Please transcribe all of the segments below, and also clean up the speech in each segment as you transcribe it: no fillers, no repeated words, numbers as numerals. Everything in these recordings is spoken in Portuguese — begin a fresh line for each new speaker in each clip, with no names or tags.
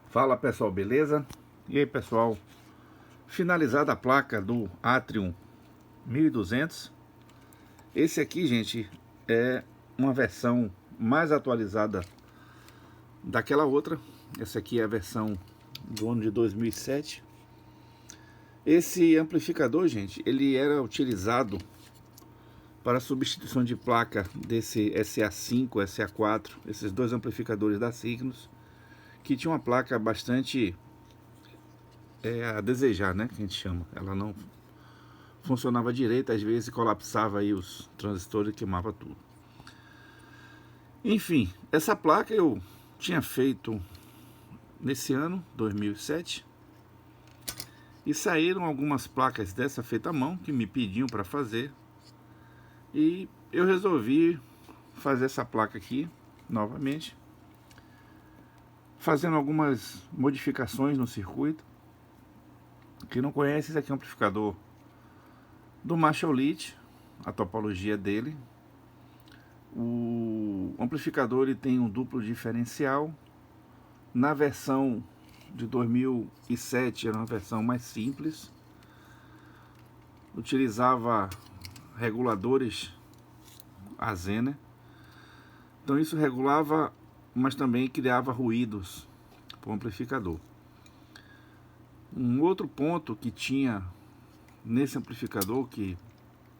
Fala pessoal, beleza? E aí pessoal, finalizada a placa do Atrium 1200. Esse aqui, gente, é uma versão mais atualizada daquela outra. Essa aqui é a versão do ano de 2007. Esse amplificador, gente, ele era utilizado para substituição de placa desse SA5, SA4, esses dois amplificadores da Signos, que tinha uma placa bastante a desejar, né, que a gente chama. Ela não funcionava direito, às vezes colapsava aí os transistores e queimava tudo. Enfim, essa placa eu tinha feito nesse ano, 2007, e saíram algumas placas dessa feita à mão que me pediam para fazer, e eu resolvi fazer essa placa aqui novamente, fazendo algumas modificações no circuito. Quem não conhece, esse aqui é um amplificador do Marshall Leach, a topologia dele. O amplificador ele tem um duplo diferencial. Na versão de 2007 era uma versão mais simples, utilizava reguladores a Zener, então isso regulava, mas também criava ruídos para o amplificador. Um outro ponto que tinha nesse amplificador que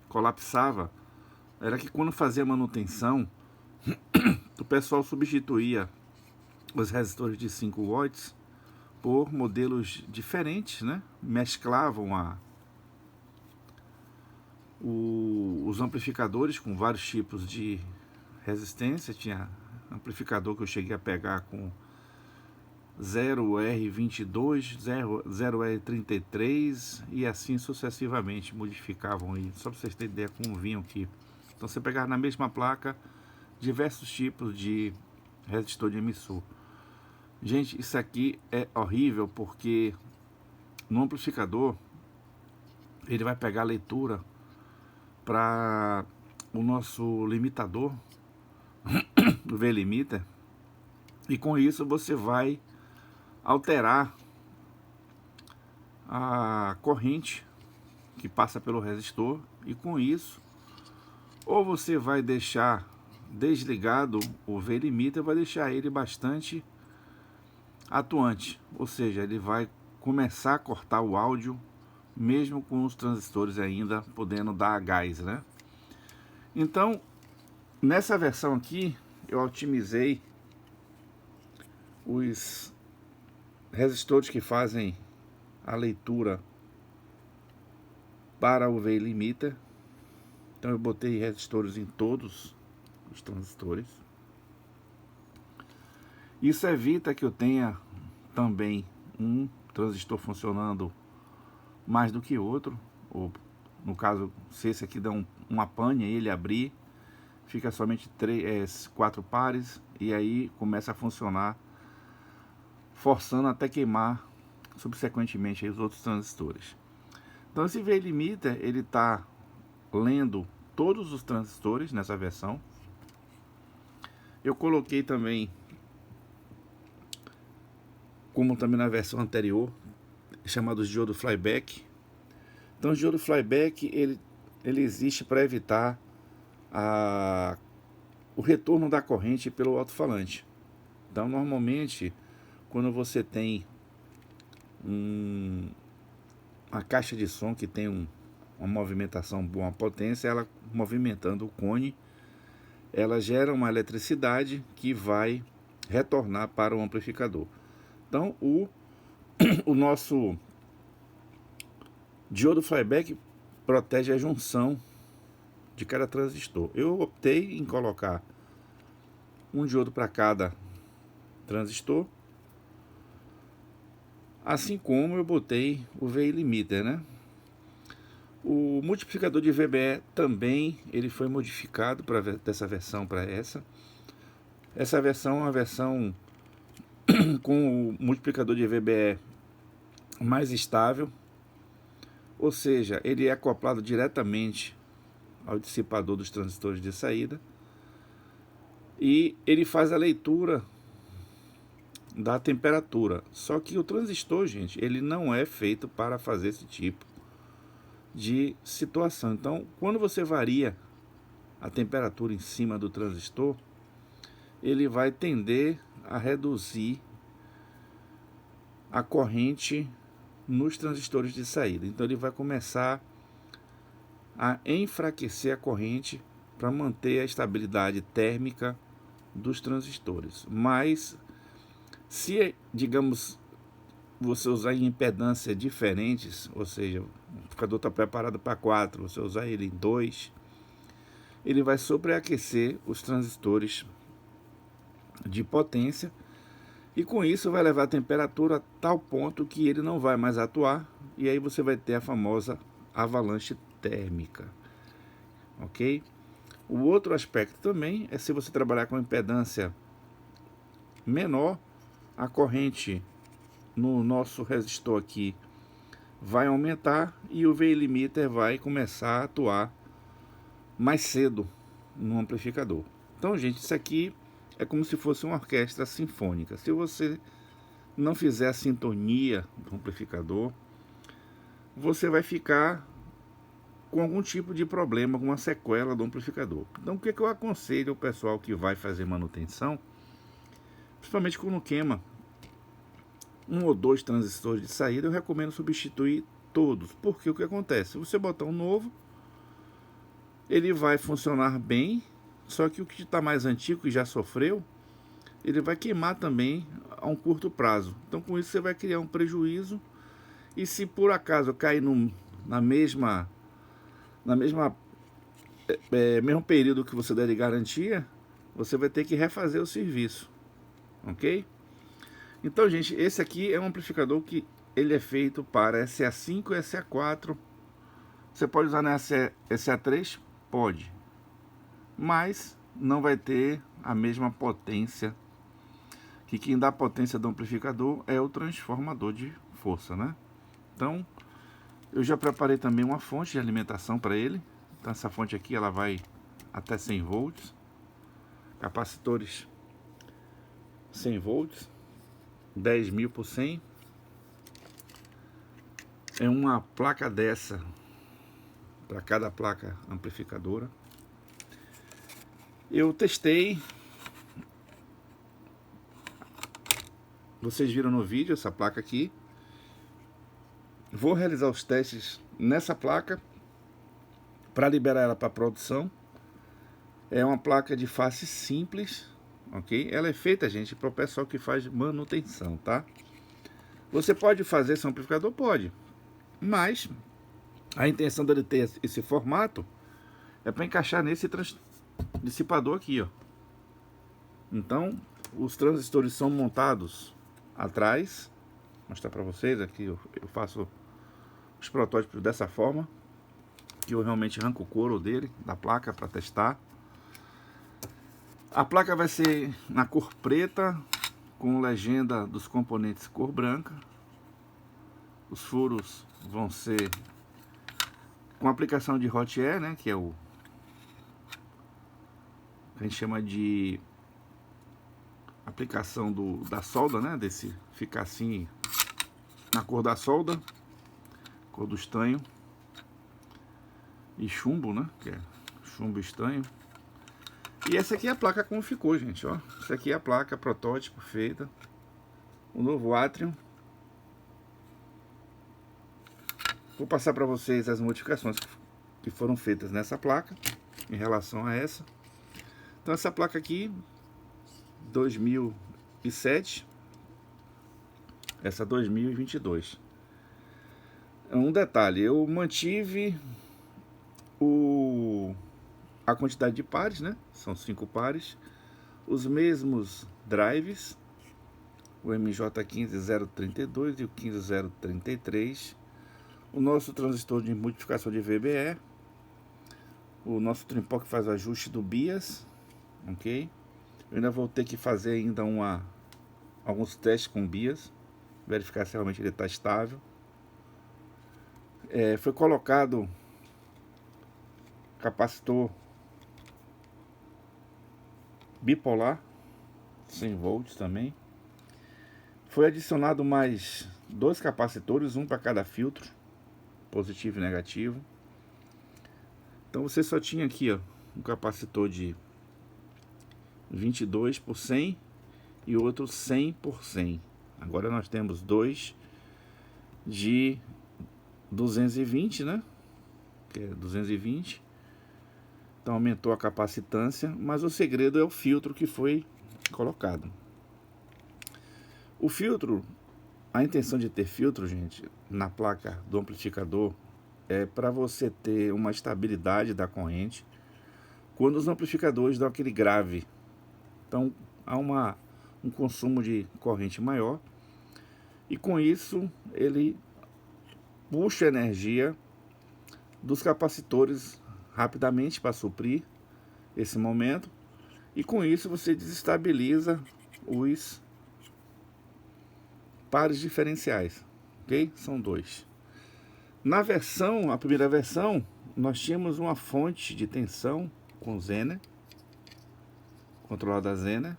colapsava era que quando fazia manutenção, o pessoal substituía os resistores de 5 watts por modelos diferentes, né? Mesclavam os amplificadores com vários tipos de resistência. Tinha amplificador que eu cheguei a pegar com 0R22, 0R33 e assim sucessivamente modificavam aí, só para vocês terem ideia como vinham aqui. Então você pegava na mesma placa diversos tipos de resistor de emissor. Gente, isso aqui é horrível porque no amplificador ele vai pegar a leitura para o nosso limitador, o V-limiter, e com isso você vai alterar a corrente que passa pelo resistor, e com isso ou você vai deixar desligado o V-limiter, vai deixar ele bastante atuante, ou seja, ele vai começar a cortar o áudio mesmo com os transistores ainda podendo dar gás, né? Então, nessa versão aqui, eu otimizei os resistores que fazem a leitura para o V-limiter. Então eu botei resistores em todos os transistores. Isso evita que eu tenha também um transistor funcionando mais do que outro, ou no caso, se esse aqui dá uma pane e ele abrir, fica somente 4 pares, e aí começa a funcionar, forçando até queimar subsequentemente aí os outros transistores. Então esse V-limiter ele está lendo todos os transistores nessa versão. Eu coloquei também, como também na versão anterior, chamados diodo flyback. Então o diodo flyback ele existe para evitar o retorno da corrente pelo alto-falante. Então normalmente quando você tem uma caixa de som que tem uma movimentação boa, uma potência, ela movimentando o cone, ela gera uma eletricidade que vai retornar para o amplificador. Então o nosso diodo flyback protege a junção de cada transistor. Eu optei em colocar um diodo para cada transistor, assim como eu botei o V-limiter, né? O multiplicador de VBE também ele foi modificado dessa versão para essa. Essa versão é uma versão com o multiplicador de VBE mais estável, ou seja, ele é acoplado diretamente ao dissipador dos transistores de saída, e ele faz a leitura da temperatura. Só que o transistor, gente, ele não é feito para fazer esse tipo de situação. Então, quando você varia a temperatura em cima do transistor, ele vai tender a reduzir a corrente nos transistores de saída. Então ele vai começar a enfraquecer a corrente para manter a estabilidade térmica dos transistores. Mas se, digamos, você usar em impedâncias diferentes, ou seja, o amplificador está preparado para 4, você usar ele em 2, ele vai sobreaquecer os transistores de potência, e com isso vai levar a temperatura a tal ponto que ele não vai mais atuar, e aí você vai ter a famosa avalanche térmica, ok? O outro aspecto também é se você trabalhar com impedância menor, a corrente no nosso resistor aqui vai aumentar e o VI limiter vai começar a atuar mais cedo no amplificador. Então, gente, isso aqui é como se fosse uma orquestra sinfônica. Se você não fizer a sintonia do amplificador, você vai ficar com algum tipo de problema, alguma sequela do amplificador. Então, o que eu aconselho ao pessoal que vai fazer manutenção, principalmente quando queima um ou dois transistores de saída, eu recomendo substituir todos. Porque o que acontece? Se você botar um novo, ele vai funcionar bem, só que o que está mais antigo e já sofreu, ele vai queimar também a um curto prazo. Então com isso você vai criar um prejuízo, e se por acaso cair na mesma mesmo período que você der de garantia, você vai ter que refazer o serviço, ok? Então, gente, esse aqui é um amplificador que ele é feito para SA5 e SA4. Você pode usar na SA3? Pode, mas não vai ter a mesma potência, que quem dá potência do amplificador é o transformador de força, né? Então, eu já preparei também uma fonte de alimentação para ele. Então essa fonte aqui, ela vai até 100 volts, capacitores 100 volts, 10.000 por 100. É uma placa dessa para cada placa amplificadora. Eu testei, vocês viram no vídeo essa placa aqui. Vou realizar os testes nessa placa para liberar ela para produção. É uma placa de face simples, ok? Ela é feita, gente, para o pessoal que faz manutenção, tá? Você pode fazer esse amplificador? Pode, mas a intenção dele ter esse formato é para encaixar nesse dissipador aqui, ó. Então, os transistores são montados atrás. Vou mostrar para vocês aqui, eu faço os protótipos dessa forma, que eu realmente arranco o couro dele, da placa, para testar. A placa vai ser na cor preta, com legenda dos componentes cor branca. Os furos vão ser com aplicação de hot air, né, que é o que a gente chama de aplicação da solda, né, desse ficar assim na cor da solda, cor do estanho, e chumbo, né, que é chumbo e estanho. E essa aqui é a placa como ficou, gente, ó. Essa aqui é a placa protótipo feita, o novo Atrium. Vou passar para vocês as modificações que foram feitas nessa placa em relação a essa. Então essa placa aqui 2007, essa 2022. Um detalhe, eu mantive a quantidade de pares, né? São 5 pares, os mesmos drives, o MJ15032 e o 15033, o nosso transistor de multiplicação de VBE, o nosso trimpó que faz o ajuste do BIAS, ok? Eu ainda vou ter que fazer ainda alguns testes com BIAS, verificar se realmente ele está estável. Foi colocado capacitor bipolar 100 volts também. Foi adicionado mais 2 capacitores, um para cada filtro, positivo e negativo. Então você só tinha aqui, ó, um capacitor de 22 por 100 e outro 100 por 100. Agora nós temos dois de 220, né? Que é 220. Então aumentou a capacitância, mas o segredo é o filtro que foi colocado. O filtro, a intenção de ter filtro, gente, na placa do amplificador é para você ter uma estabilidade da corrente quando os amplificadores dão aquele grave. Então há um consumo de corrente maior e com isso ele puxa a energia dos capacitores rapidamente para suprir esse momento, e com isso você desestabiliza os pares diferenciais, ok? São dois. Na versão, a primeira versão, nós tínhamos uma fonte de tensão com Zener, controlada a Zener,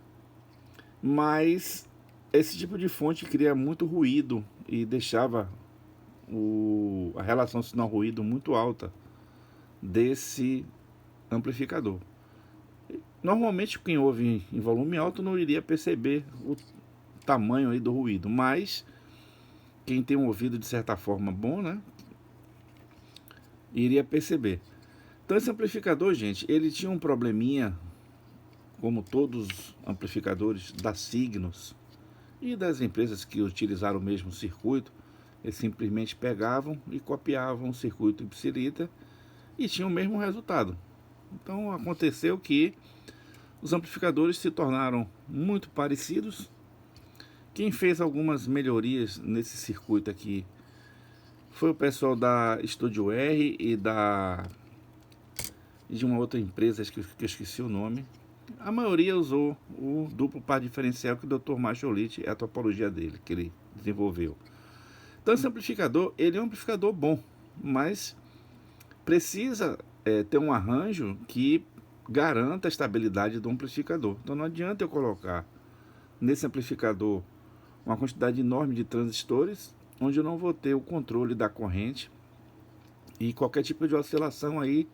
mas esse tipo de fonte cria muito ruído e deixava a relação sinal-ruído muito alta desse amplificador. Normalmente quem ouve em volume alto não iria perceber o tamanho aí do ruído, mas quem tem um ouvido de certa forma bom, né, iria perceber. Então esse amplificador, gente, ele tinha um probleminha, como todos os amplificadores da Signos e das empresas que utilizaram o mesmo circuito. Eles simplesmente pegavam e copiavam o circuito Ipsiliter e tinham o mesmo resultado. Então aconteceu que os amplificadores se tornaram muito parecidos. Quem fez algumas melhorias nesse circuito aqui foi o pessoal da Studio R e de uma outra empresa que eu esqueci o nome. A maioria usou o duplo par diferencial que o Dr. Macholit é a topologia dele, que ele desenvolveu. Então esse amplificador, ele é um amplificador bom, mas precisa ter um arranjo que garanta a estabilidade do amplificador. Então não adianta eu colocar nesse amplificador uma quantidade enorme de transistores, onde eu não vou ter o controle da corrente, e qualquer tipo de oscilação aí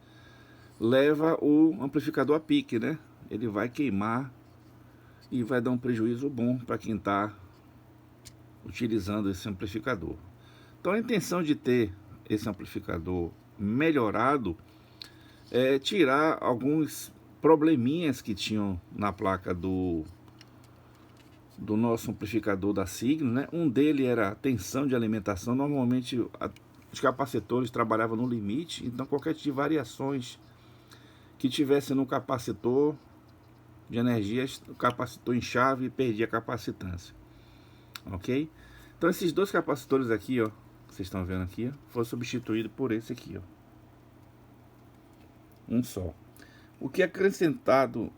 leva o amplificador a pique, né? Ele vai queimar e vai dar um prejuízo bom para quem está utilizando esse amplificador. Então a intenção de ter esse amplificador melhorado é tirar alguns probleminhas que tinham na placa do nosso amplificador da Signo, né? Um dele era a tensão de alimentação. Normalmente os capacitores trabalhavam no limite, então qualquer tipo de variações que tivesse no capacitor de energia, o capacitor inchava e perdia a capacitância, ok? Então esses dois capacitores aqui, ó, vocês estão vendo aqui, ó, foram substituídos por esse aqui, ó, um só. O que é acrescentado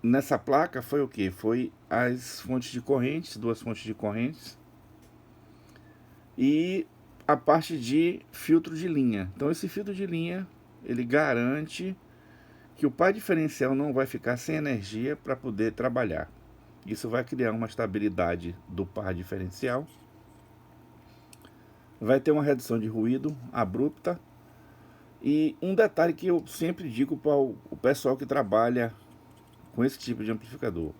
nessa placa foi o que? Foi as fontes de correntes, duas fontes de correntes e a parte de filtro de linha. Então esse filtro de linha, ele garante que o par diferencial não vai ficar sem energia para poder trabalhar. Isso vai criar uma estabilidade do par diferencial, vai ter uma redução de ruído abrupta. E um detalhe que eu sempre digo para o pessoal que trabalha com esse tipo de amplificador: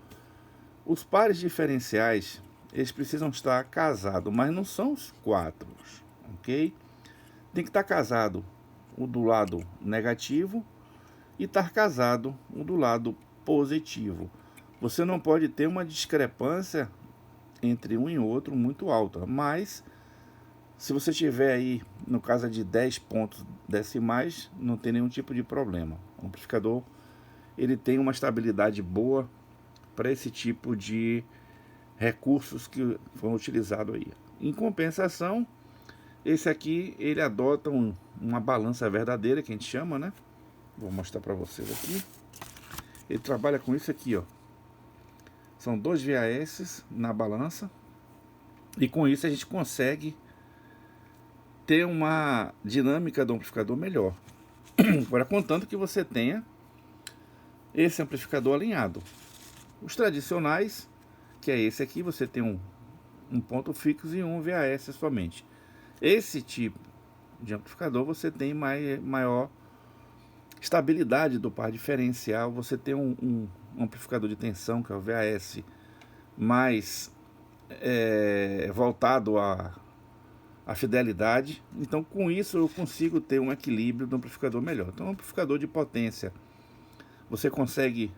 os pares diferenciais, eles precisam estar casados, mas não são os quatro, ok? Tem que estar casado o do lado negativo e estar casado o do lado positivo. Você não pode ter uma discrepância entre um e outro muito alta, mas se você tiver aí, no caso de 10 pontos decimais, não tem nenhum tipo de problema. O amplificador, ele tem uma estabilidade boa para esse tipo de recursos que foram utilizados aí. Em compensação, esse aqui, ele adota uma balança verdadeira, que a gente chama, né? Vou mostrar para vocês aqui. Ele trabalha com isso aqui, ó. São 2 VAS na balança. E com isso a gente consegue ter uma dinâmica do amplificador melhor. Agora, contanto que você tenha esse amplificador alinhado. Os tradicionais, que é esse aqui, você tem um um ponto fixo e um VAS somente. Esse tipo de amplificador você tem maior estabilidade do par diferencial, você tem um amplificador de tensão, que é o VAS, mais voltado à fidelidade. Então com isso eu consigo ter um equilíbrio do amplificador melhor. Então um amplificador de potência você consegue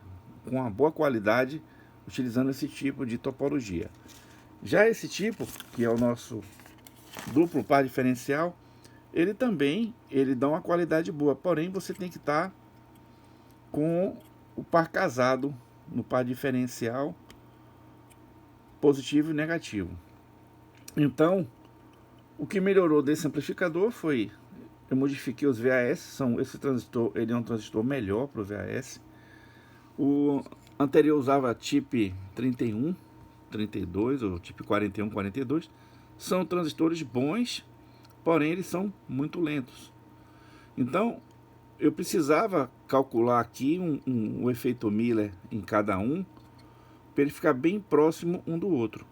com uma boa qualidade utilizando esse tipo de topologia. Já esse tipo, que é o nosso duplo par diferencial, ele também dá uma qualidade boa, porém você tem que estar com o par casado no par diferencial positivo e negativo. Então o que melhorou desse amplificador foi eu modifiquei os VAS. Esse transistor ele é um transistor melhor para o VAS. O anterior usava TIP 31, 32 ou TIP 41, 42. São transistores bons, porém eles são muito lentos. Então eu precisava calcular aqui um efeito Miller em cada um, para ele ficar bem próximo um do outro.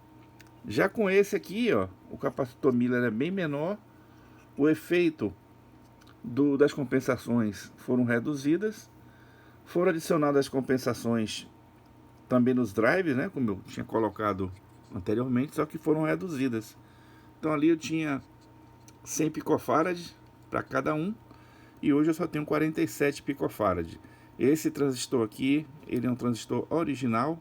Já com esse aqui, ó, o capacitor Miller é bem menor, o efeito das compensações foram reduzidas, foram adicionadas as compensações também nos drives, né, como eu tinha colocado anteriormente, só que foram reduzidas. Então ali eu tinha 100 picofarad para cada um, e hoje eu só tenho 47 picofarad. Esse transistor aqui, ele é um transistor original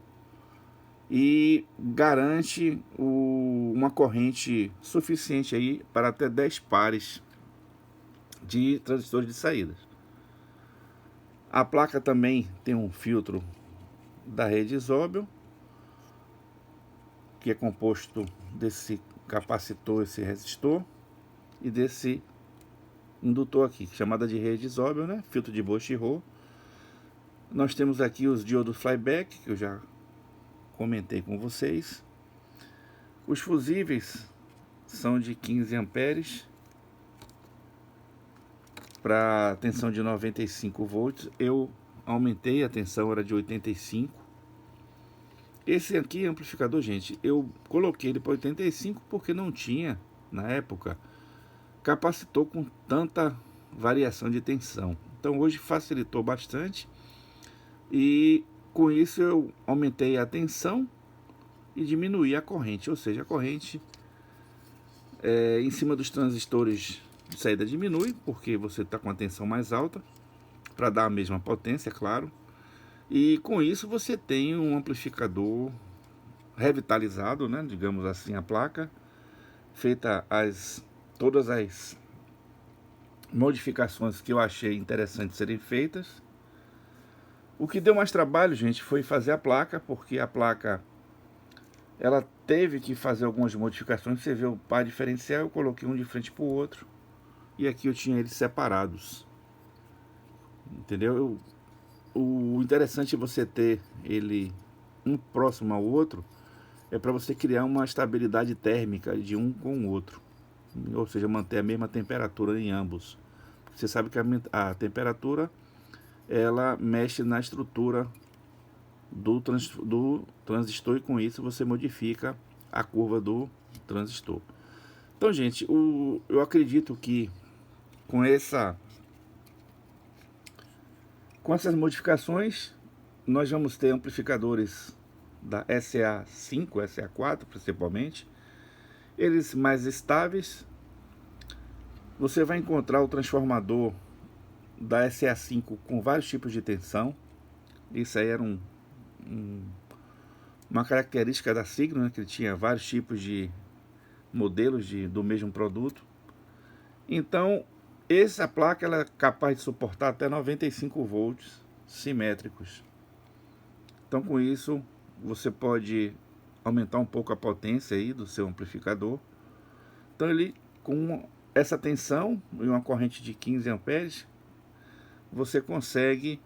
e garante uma corrente suficiente aí para até 10 pares de transistores de saídas. A placa também tem um filtro da rede Isobel, que é composto desse capacitor, esse resistor, e desse indutor aqui, chamada de rede Isobel, né? Filtro de Bosch-Rho. Nós temos aqui os diodos flyback, que eu já comentei com vocês. Os fusíveis são de 15 amperes para tensão de 95 volts. Eu aumentei a tensão, era de 85. Esse aqui amplificador, gente, eu coloquei ele para 85 porque não tinha na época capacitor com tanta variação de tensão. Então hoje facilitou bastante, e com isso eu aumentei a tensão e diminuí a corrente, ou seja, a corrente em cima dos transistores de saída diminui, porque você está com a tensão mais alta, para dar a mesma potência, claro. E com isso você tem um amplificador revitalizado, né, digamos assim, a placa, feita todas as modificações que eu achei interessante serem feitas. O que deu mais trabalho, gente, foi fazer a placa, porque a placa ela teve que fazer algumas modificações. Você vê o par diferencial, eu coloquei um de frente para o outro, e aqui eu tinha eles separados, entendeu? O interessante é você ter ele um próximo ao outro, é para você criar uma estabilidade térmica de um com o outro, ou seja, manter a mesma temperatura em ambos. Você sabe que a temperatura ela mexe na estrutura do transistor, e com isso você modifica a curva do transistor. Então, gente, eu acredito que com essas modificações nós vamos ter amplificadores da SA5, SA4 principalmente, eles mais estáveis. Você vai encontrar o transformador da SA5 com vários tipos de tensão. Isso aí era uma característica da Signum, né, que ele tinha vários tipos de modelos do mesmo produto. Então essa placa ela é capaz de suportar até 95 volts simétricos. Então com isso você pode aumentar um pouco a potência aí do seu amplificador. Então ele, com essa tensão e uma corrente de 15 amperes, você consegue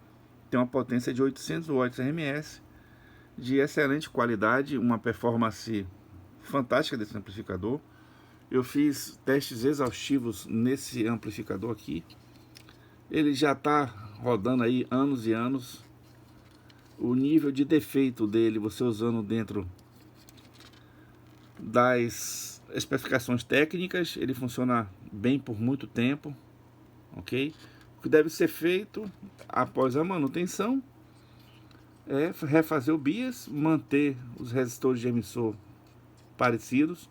ter uma potência de 800 watts RMS, de excelente qualidade, uma performance fantástica desse amplificador. Eu fiz testes exaustivos nesse amplificador aqui. Ele já está rodando aí anos e anos. O nível de defeito dele, você usando dentro das especificações técnicas. Ele funciona bem por muito tempo, ok? O que deve ser feito após a manutenção é refazer o BIAS, manter os resistores de emissor parecidos.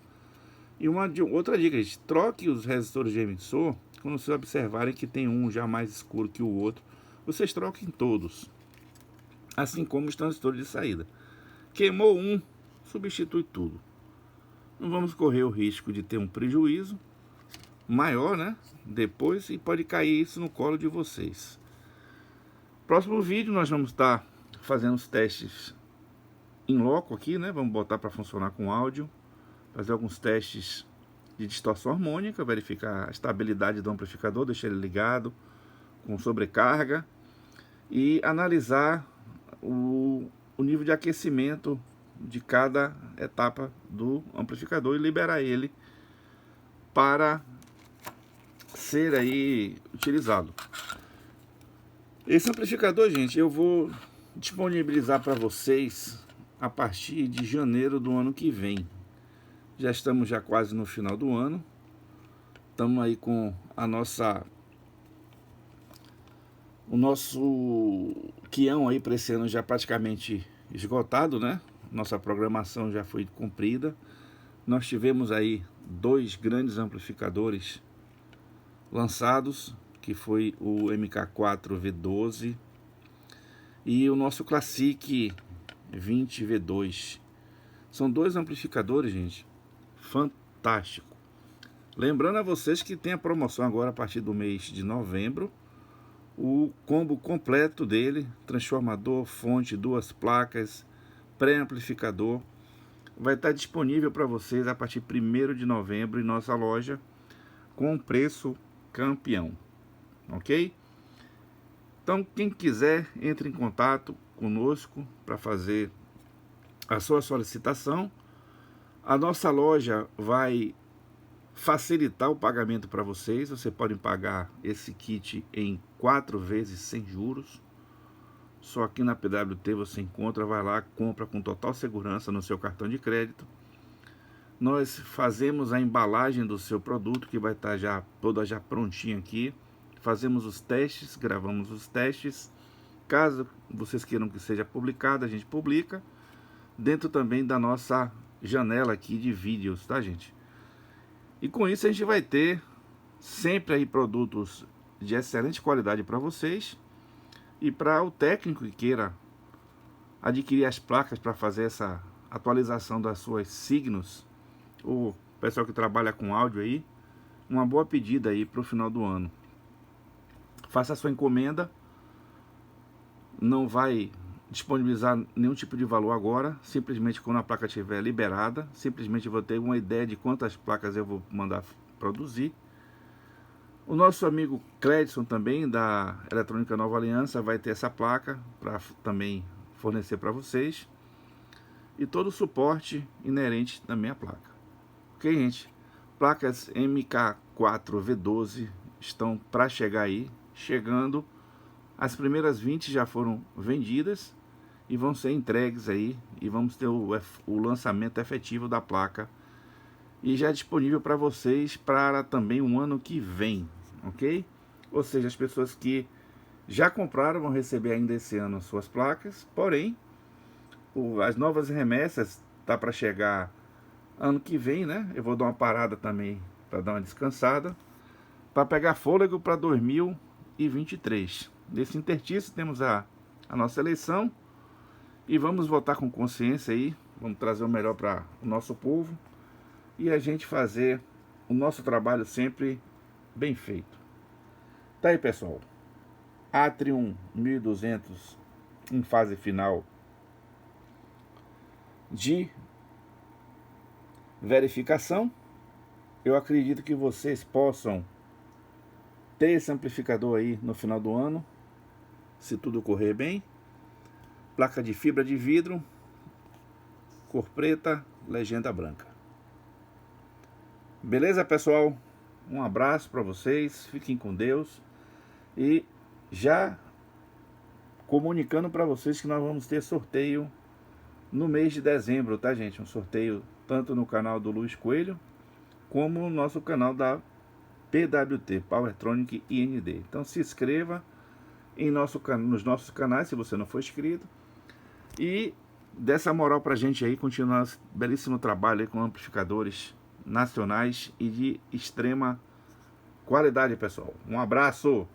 E outra dica, gente, troque os resistores de emissor quando vocês observarem que tem um já mais escuro que o outro. Vocês troquem todos, assim como os transistores de saída. Queimou um, substitui tudo. Não vamos correr o risco de ter um prejuízo maior, né? Depois, e pode cair isso no colo de vocês. Próximo vídeo nós vamos estar fazendo os testes em loco aqui, né? Vamos botar para funcionar com áudio, fazer alguns testes de distorção harmônica, verificar a estabilidade do amplificador, deixar ele ligado com sobrecarga e analisar o nível de aquecimento de cada etapa do amplificador e liberar ele para ser aí utilizado. Esse amplificador, gente, eu vou disponibilizar para vocês a partir de janeiro do ano que vem. Já estamos já quase no final do ano. Estamos aí com o nosso quião aí para esse ano já praticamente esgotado, né? Nossa programação já foi cumprida. Nós tivemos aí 2 grandes amplificadores lançados, que foi o MK4V12 e o nosso Classic 20V2. São 2 amplificadores, gente, fantástico. Lembrando a vocês que tem a promoção agora a partir do mês de novembro. O combo completo dele, transformador, fonte, 2 placas, pré-amplificador, vai estar disponível para vocês a partir de 1º de novembro em nossa loja, com um preço campeão, ok? Então quem quiser, entre em contato conosco para fazer a sua solicitação. A nossa loja vai facilitar o pagamento para vocês. Você pode pagar esse kit em 4 vezes sem juros. Só aqui na PWT você encontra, vai lá, compra com total segurança no seu cartão de crédito. Nós fazemos a embalagem do seu produto, que vai estar já toda já prontinha aqui. Fazemos os testes, gravamos os testes. Caso vocês queiram que seja publicado, a gente publica dentro também da nossa janela aqui de vídeos, tá, gente? E com isso a gente vai ter sempre aí produtos de excelente qualidade para vocês. E para o técnico que queira adquirir as placas para fazer essa atualização das suas signos, o pessoal que trabalha com áudio aí, uma boa pedida aí para o final do ano. Faça a sua encomenda, não vai disponibilizar nenhum tipo de valor agora, simplesmente quando a placa estiver liberada, simplesmente vou ter uma ideia de quantas placas eu vou mandar produzir. O nosso amigo Cledson também, da Eletrônica Nova Aliança, vai ter essa placa para também fornecer para vocês. E todo o suporte inerente também à placa. Ok, gente? Placas MK4V12 estão para chegar aí. Chegando, as primeiras 20 já foram vendidas e vão ser entregues aí. E vamos ter o lançamento efetivo da placa. E já disponível para vocês para também o ano que vem. Ok? Ou seja, as pessoas que já compraram vão receber ainda esse ano as suas placas, porém as novas remessas tá para chegar ano que vem, né? Eu vou dar uma parada também para dar uma descansada, para pegar fôlego para 2023. Nesse interstício temos a nossa eleição e vamos votar com consciência aí, vamos trazer o melhor para o nosso povo e a gente fazer o nosso trabalho sempre bem feito. Tá aí, pessoal, Atrium 1200 em fase final de verificação. Eu acredito que vocês possam ter esse amplificador aí no final do ano, se tudo correr bem. Placa de fibra de vidro, cor preta, legenda branca. Beleza, pessoal? Um abraço para vocês, fiquem com Deus. E já comunicando para vocês que nós vamos ter sorteio no mês de dezembro, tá, gente? Um sorteio tanto no canal do Luiz Coelho, como no nosso canal da PWT, Powertronic IND. Então se inscreva nos nossos canais, se você não for inscrito, e dê essa moral pra gente aí, continuar esse belíssimo trabalho aí com amplificadores nacionais e de extrema qualidade, pessoal. Um abraço!